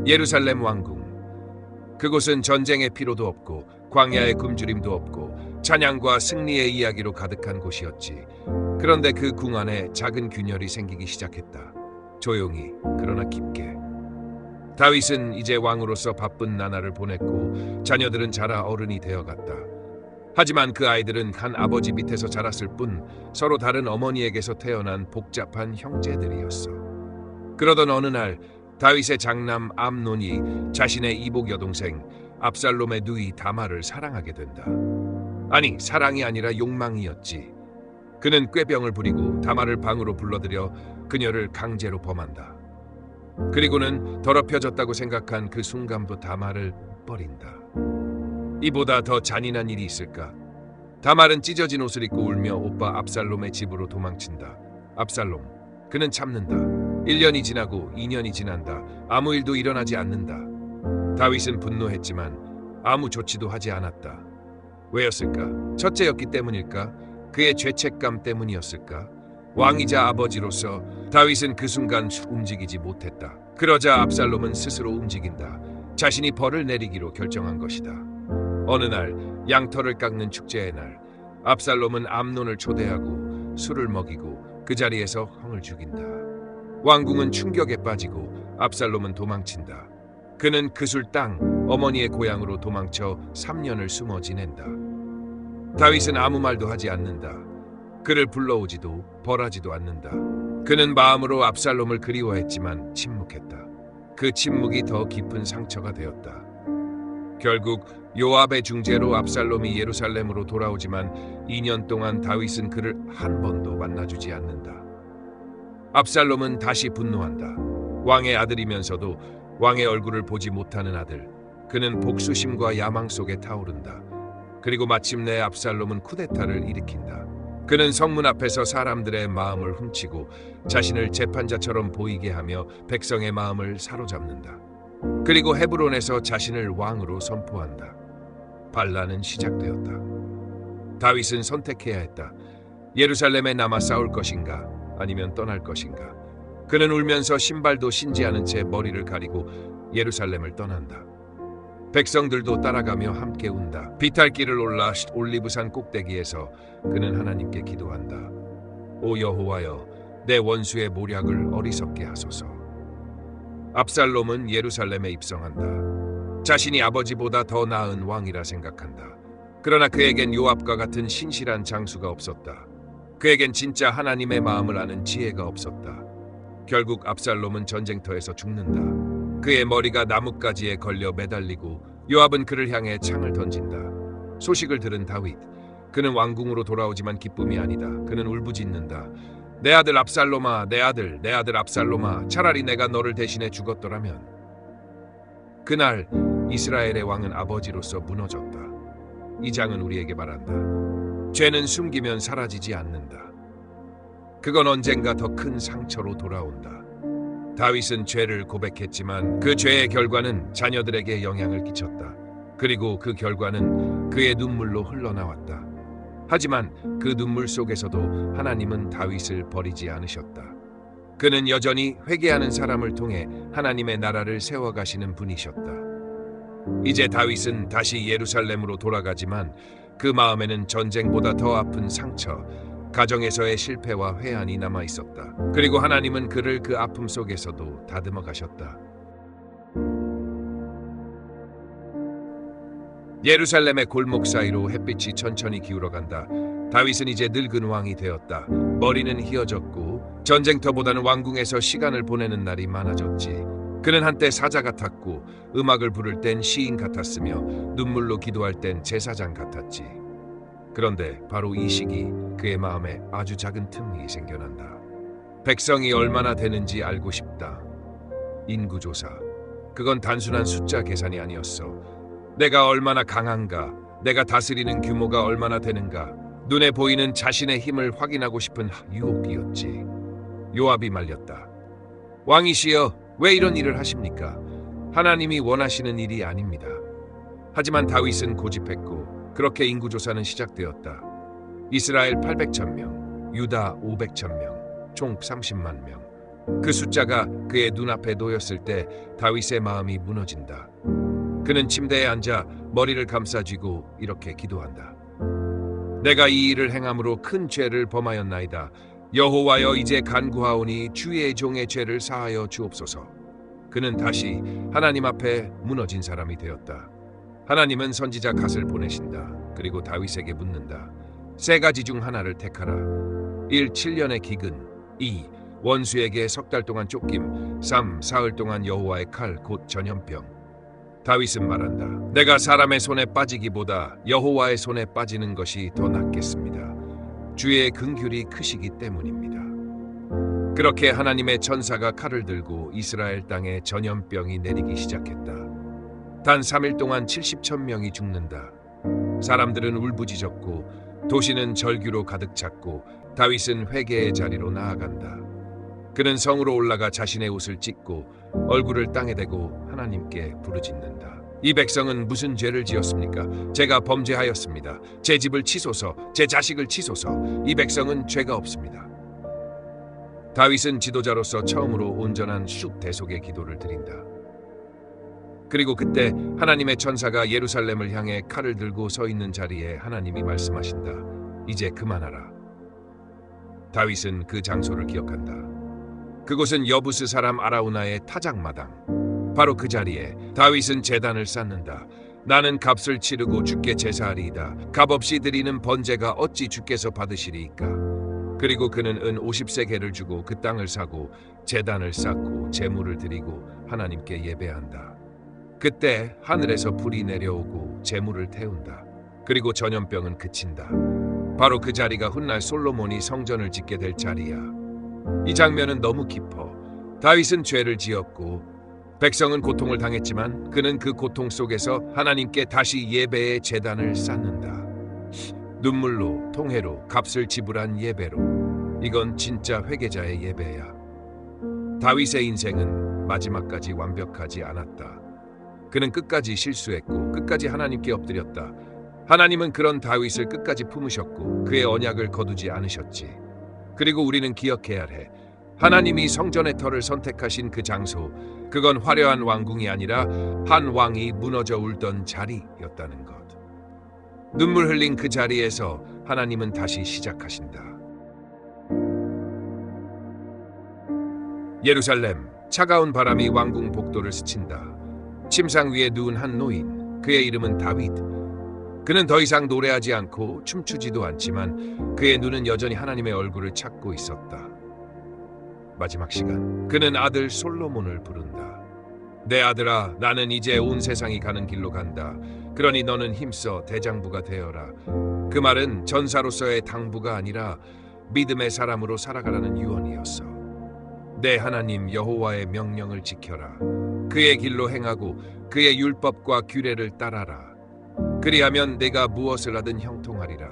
예루살렘 왕궁. 그곳은 전쟁의 피로도 없고 광야의 굶주림도 없고 찬양과 승리의 이야기로 가득한 곳이었지. 그런데 그 궁 안에 작은 균열이 생기기 시작했다. 조용히, 그러나 깊게. 다윗은 이제 왕으로서 바쁜 나날을 보냈고 자녀들은 자라 어른이 되어갔다. 하지만 그 아이들은 한 아버지 밑에서 자랐을 뿐 서로 다른 어머니에게서 태어난 복잡한 형제들이었어. 그러던 어느 날 다윗의 장남 암논이 자신의 이복 여동생 압살롬의 누이 다말을 사랑하게 된다. 아니, 사랑이 아니라 욕망이었지. 그는 꾀병을 부리고 다말을 방으로 불러들여 그녀를 강제로 범한다. 그리고는 더럽혀졌다고 생각한 그 순간부터 다말을 버린다. 이보다 더 잔인한 일이 있을까? 다말은 찢어진 옷을 입고 울며 오빠 압살롬의 집으로 도망친다. 압살롬, 그는 참는다. 1년이 지나고 2년이 지난다. 아무 일도 일어나지 않는다. 다윗은 분노했지만 아무 조치도 하지 않았다. 왜였을까? 첫째였기 때문일까? 그의 죄책감 때문이었을까? 왕이자 아버지로서 다윗은 그 순간 움직이지 못했다. 그러자 압살롬은 스스로 움직인다. 자신이 벌을 내리기로 결정한 것이다. 어느 날 양털을 깎는 축제의 날, 압살롬은 암논을 초대하고 술을 먹이고 그 자리에서 형을 죽인다. 왕궁은 충격에 빠지고 압살롬은 도망친다. 그는 그술 땅 어머니의 고향으로 도망쳐 3년을 숨어 지낸다. 다윗은 아무 말도 하지 않는다. 그를 불러오지도 벌하지도 않는다. 그는 마음으로 압살롬을 그리워했지만 침묵했다. 그 침묵이 더 깊은 상처가 되었다. 결국 요압의 중재로 압살롬이 예루살렘으로 돌아오지만 2년 동안 다윗은 그를 한 번도 만나주지 않는다. 압살롬은 다시 분노한다. 왕의 아들이면서도 왕의 얼굴을 보지 못하는 아들. 그는 복수심과 야망 속에 타오른다. 그리고 마침내 압살롬은 쿠데타를 일으킨다. 그는 성문 앞에서 사람들의 마음을 훔치고 자신을 재판자처럼 보이게 하며 백성의 마음을 사로잡는다. 그리고 헤브론에서 자신을 왕으로 선포한다. 반란은 시작되었다. 다윗은 선택해야 했다. 예루살렘에 남아 싸울 것인가 아니면 떠날 것인가. 그는 울면서 신발도 신지 않은 채 머리를 가리고 예루살렘을 떠난다. 백성들도 따라가며 함께 운다. 비탈길을 올라 올리브산 꼭대기에서 그는 하나님께 기도한다. 오 여호와여, 내 원수의 모략을 어리석게 하소서. 압살롬은 예루살렘에 입성한다. 자신이 아버지보다 더 나은 왕이라 생각한다. 그러나 그에겐 요압과 같은 신실한 장수가 없었다. 그에겐 진짜 하나님의 마음을 아는 지혜가 없었다. 결국 압살롬은 전쟁터에서 죽는다. 그의 머리가 나뭇가지에 걸려 매달리고 요압은 그를 향해 창을 던진다. 소식을 들은 다윗, 그는 왕궁으로 돌아오지만 기쁨이 아니다. 그는 울부짖는다. 내 아들 압살롬아, 내 아들 압살롬아, 차라리 내가 너를 대신해 죽었더라면. 그날 이스라엘의 왕은 아버지로서 무너졌다. 이 장은 우리에게 말한다. 죄는 숨기면 사라지지 않는다. 그건 언젠가 더 큰 상처로 돌아온다. 다윗은 죄를 고백했지만 그 죄의 결과는 자녀들에게 영향을 끼쳤다. 그리고 그 결과는 그의 눈물로 흘러나왔다. 하지만 그 눈물 속에서도 하나님은 다윗을 버리지 않으셨다. 그는 여전히 회개하는 사람을 통해 하나님의 나라를 세워가시는 분이셨다. 이제 다윗은 다시 예루살렘으로 돌아가지만 그 마음에는 전쟁보다 더 아픈 상처, 가정에서의 실패와 회한이 남아 있었다. 그리고 하나님은 그를 그 아픔 속에서도 다듬어 가셨다. 예루살렘의 골목 사이로 햇빛이 천천히 기울어간다. 다윗은 이제 늙은 왕이 되었다. 머리는 휘어졌고 전쟁터보다는 왕궁에서 시간을 보내는 날이 많아졌지. 그는 한때 사자 같았고 음악을 부를 땐 시인 같았으며 눈물로 기도할 땐 제사장 같았지. 그런데 바로 이 시기 그의 마음에 아주 작은 틈이 생겨난다. 백성이 얼마나 되는지 알고 싶다. 인구조사. 그건 단순한 숫자 계산이 아니었어. 내가 얼마나 강한가, 내가 다스리는 규모가 얼마나 되는가, 눈에 보이는 자신의 힘을 확인하고 싶은 유혹이었지. 요압이 말렸다. 왕이시여, 왜 이런 일을 하십니까? 하나님이 원하시는 일이 아닙니다. 하지만 다윗은 고집했고 그렇게 인구조사는 시작되었다. 이스라엘 800,000명, 유다 500,000명, 총 30만 명. 그 숫자가 그의 눈앞에 놓였을 때 다윗의 마음이 무너진다. 그는 침대에 앉아 머리를 감싸쥐고 이렇게 기도한다. 내가 이 일을 행함으로 큰 죄를 범하였나이다. 여호와여, 이제 간구하오니 주의 종의 죄를 사하여 주옵소서. 그는 다시 하나님 앞에 무너진 사람이 되었다. 하나님은 선지자 갓을 보내신다. 그리고 다윗에게 묻는다. 세 가지 중 하나를 택하라. 1. 7년의 기근. 2. 원수에게 석 달 동안 쫓김. 3. 사흘 동안 여호와의 칼 곧 전염병. 다윗은 말한다. 내가 사람의 손에 빠지기보다 여호와의 손에 빠지는 것이 더 낫겠습니다. 주의 긍휼이 크시기 때문입니다. 그렇게 하나님의 천사가 칼을 들고 이스라엘 땅에 전염병이 내리기 시작했다. 단 3일 동안 70,000명이 죽는다. 사람들은 울부짖었고 도시는 절규로 가득 찼고 다윗은 회개의 자리로 나아간다. 그는 성으로 올라가 자신의 옷을 찢고 얼굴을 땅에 대고 하나님께 부르짖는다. 이 백성은 무슨 죄를 지었습니까? 제가 범죄하였습니다. 제 집을 치소서, 제 자식을 치소서. 이 백성은 죄가 없습니다. 다윗은 지도자로서 처음으로 온전한 쑥대속의 기도를 드린다. 그리고 그때 하나님의 천사가 예루살렘을 향해 칼을 들고 서 있는 자리에 하나님이 말씀하신다. 이제 그만하라. 다윗은 그 장소를 기억한다. 그곳은 여부스 사람 아라우나의 타작마당. 바로 그 자리에 다윗은 제단을 쌓는다. 나는 값을 치르고 주께 제사하리이다. 값없이 드리는 번제가 어찌 주께서 받으시리이까. 그리고 그는 은 50세겔을 주고 그 땅을 사고 제단을 쌓고 제물을 드리고 하나님께 예배한다. 그때 하늘에서 불이 내려오고 제물을 태운다. 그리고 전염병은 그친다. 바로 그 자리가 훗날 솔로몬이 성전을 짓게 될 자리야. 이 장면은 너무 깊어. 다윗은 죄를 지었고 백성은 고통을 당했지만 그는 그 고통 속에서 하나님께 다시 예배의 제단을 쌓는다. 눈물로, 통회로, 값을 지불한 예배로. 이건 진짜 회개자의 예배야. 다윗의 인생은 마지막까지 완벽하지 않았다. 그는 끝까지 실수했고 끝까지 하나님께 엎드렸다. 하나님은 그런 다윗을 끝까지 품으셨고 그의 언약을 거두지 않으셨지. 그리고 우리는 기억해야 해. 하나님이 성전의 터를 선택하신 그 장소, 그건 화려한 왕궁이 아니라 한 왕이 무너져 울던 자리였다는 것. 눈물 흘린 그 자리에서 하나님은 다시 시작하신다. 예루살렘, 차가운 바람이 왕궁 복도를 스친다. 침상 위에 누운 한 노인, 그의 이름은 다윗. 그는 더 이상 노래하지 않고 춤추지도 않지만 그의 눈은 여전히 하나님의 얼굴을 찾고 있었다. 마지막 시간, 그는 아들 솔로몬을 부른다. 내 아들아, 나는 이제 온 세상이 가는 길로 간다. 그러니 너는 힘써 대장부가 되어라. 그 말은 전사로서의 당부가 아니라 믿음의 사람으로 살아가라는 유언이었어. 내 하나님 여호와의 명령을 지켜라. 그의 길로 행하고 그의 율법과 규례를 따라라. 그리하면 내가 무엇을 하든 형통하리라.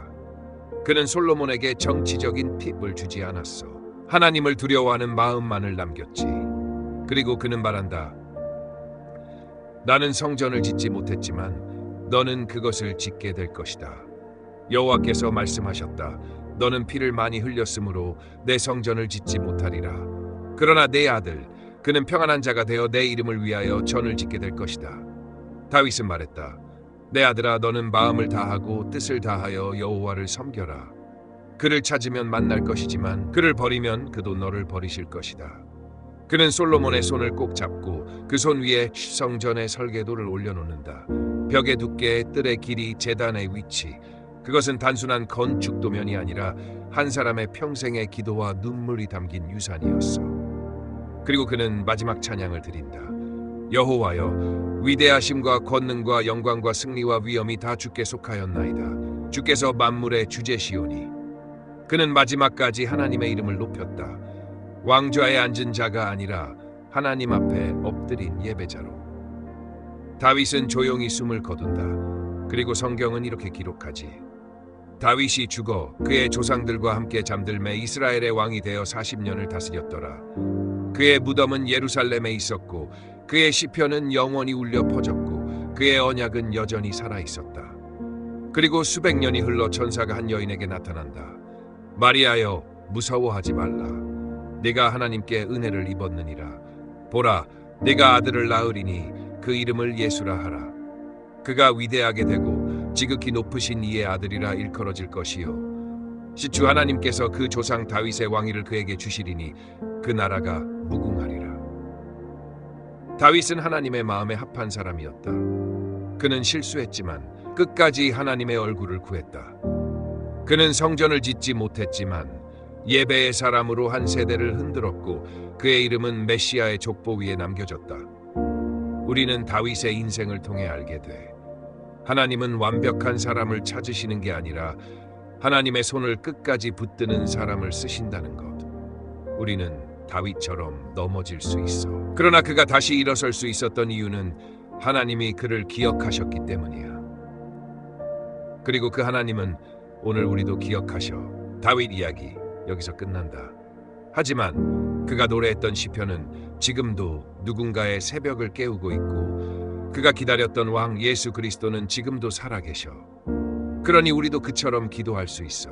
그는 솔로몬에게 정치적인 팁을 주지 않았어. 하나님을 두려워하는 마음만을 남겼지. 그리고 그는 말한다. 나는 성전을 짓지 못했지만 너는 그것을 짓게 될 것이다. 여호와께서 말씀하셨다. 너는 피를 많이 흘렸으므로 내 성전을 짓지 못하리라. 그러나 내 아들, 그는 평안한 자가 되어 내 이름을 위하여 전을 짓게 될 것이다. 다윗은 말했다. 내 아들아, 너는 마음을 다하고 뜻을 다하여 여호와를 섬겨라. 그를 찾으면 만날 것이지만 그를 버리면 그도 너를 버리실 것이다. 그는 솔로몬의 손을 꼭 잡고 그 손 위에 성전의 설계도를 올려놓는다. 벽의 두께, 뜰의 길이, 제단의 위치. 그것은 단순한 건축 도면이 아니라 한 사람의 평생의 기도와 눈물이 담긴 유산이었어. 그리고 그는 마지막 찬양을 드린다. 여호와여, 위대하심과 권능과 영광과 승리와 위엄이 다 주께 속하였나이다. 주께서 만물의 주제시오니. 그는 마지막까지 하나님의 이름을 높였다. 왕좌에 앉은 자가 아니라 하나님 앞에 엎드린 예배자로. 다윗은 조용히 숨을 거둔다. 그리고 성경은 이렇게 기록하지. 다윗이 죽어 그의 조상들과 함께 잠들매 이스라엘의 왕이 되어 40년을 다스렸더라. 그의 무덤은 예루살렘에 있었고 그의 시편은 영원히 울려 퍼졌고 그의 언약은 여전히 살아있었다. 그리고 수백 년이 흘러 천사가 한 여인에게 나타난다. 마리아여, 무서워하지 말라. 네가 하나님께 은혜를 입었느니라. 보라, 네가 아들을 낳으리니 그 이름을 예수라 하라. 그가 위대하게 되고 지극히 높으신 이의 아들이라 일컬어질 것이요 주 하나님께서 그 조상 다윗의 왕위를 그에게 주시리니 그 나라가 무궁하리라. 다윗은 하나님의 마음에 합한 사람이었다. 그는 실수했지만 끝까지 하나님의 얼굴을 구했다. 그는 성전을 짓지 못했지만 예배의 사람으로 한 세대를 흔들었고 그의 이름은 메시아의 족보 위에 남겨졌다. 우리는 다윗의 인생을 통해 알게 돼. 하나님은 완벽한 사람을 찾으시는 게 아니라 하나님의 손을 끝까지 붙드는 사람을 쓰신다는 것. 우리는 다윗처럼 넘어질 수 있어. 그러나 그가 다시 일어설 수 있었던 이유는 하나님이 그를 기억하셨기 때문이야. 그리고 그 하나님은 오늘 우리도 기억하셔. 다윗 이야기 여기서 끝난다. 하지만 그가 노래했던 시편은 지금도 누군가의 새벽을 깨우고 있고 그가 기다렸던 왕 예수 그리스도는 지금도 살아계셔. 그러니 우리도 그처럼 기도할 수 있어.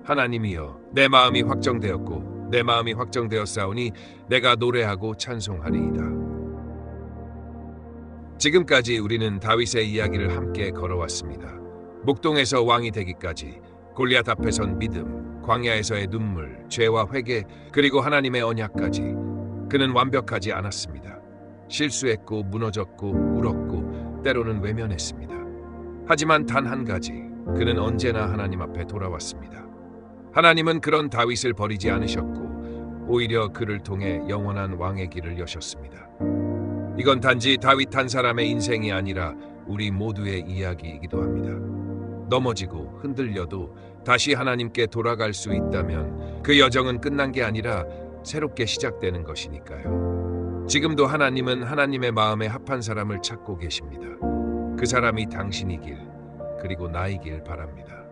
하나님이여, 내 마음이 확정되었고 내 마음이 확정되었사오니 내가 노래하고 찬송하리이다. 지금까지 우리는 다윗의 이야기를 함께 걸어왔습니다. 목동에서 왕이 되기까지, 골리앗 앞에선 믿음, 광야에서의 눈물, 죄와 회개, 그리고 하나님의 언약까지. 그는 완벽하지 않았습니다. 실수했고 무너졌고 울었고 때로는 외면했습니다. 하지만 단 한 가지, 그는 언제나 하나님 앞에 돌아왔습니다. 하나님은 그런 다윗을 버리지 않으셨고 오히려 그를 통해 영원한 왕의 길을 여셨습니다. 이건 단지 다윗 한 사람의 인생이 아니라 우리 모두의 이야기이기도 합니다. 넘어지고 흔들려도 다시 하나님께 돌아갈 수 있다면 그 여정은 끝난 게 아니라 새롭게 시작되는 것이니까요. 지금도 하나님은 하나님의 마음에 합한 사람을 찾고 계십니다. 그 사람이 당신이길, 그리고 나이길 바랍니다.